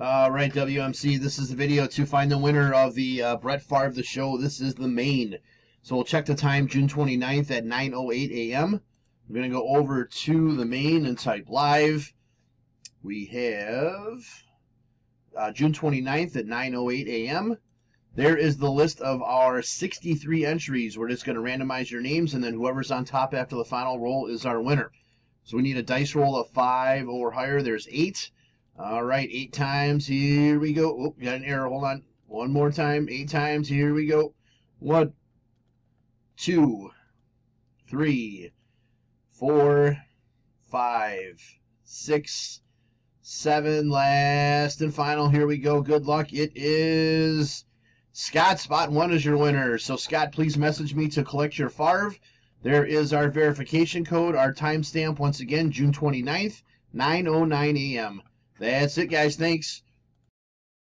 All right, WMC, this is the video to find the winner of the Brett Favre the Show. This is the main. So we'll check the time, June 29th at 9:08 a.m. We're going to go over to the main and type live. We have June 29th at 9:08 a.m. There is the list of our 63 entries. We're just going to randomize your names, and then whoever's on top after the final roll is our winner. So we need a dice roll of 5 or higher. There's 8. All right, 8 times. Here we go. Oh, got an error. Hold on. One more time. 8 times. Here we go. 1, 2, 3, 4, 5, 6, 7. Last and final. Here we go. Good luck. It is Scott. Spot 1 is your winner. So, Scott, please message me to collect your Favre. There is our verification code, our timestamp, once again, June 29th, 9:09 a.m. That's it, guys. Thanks.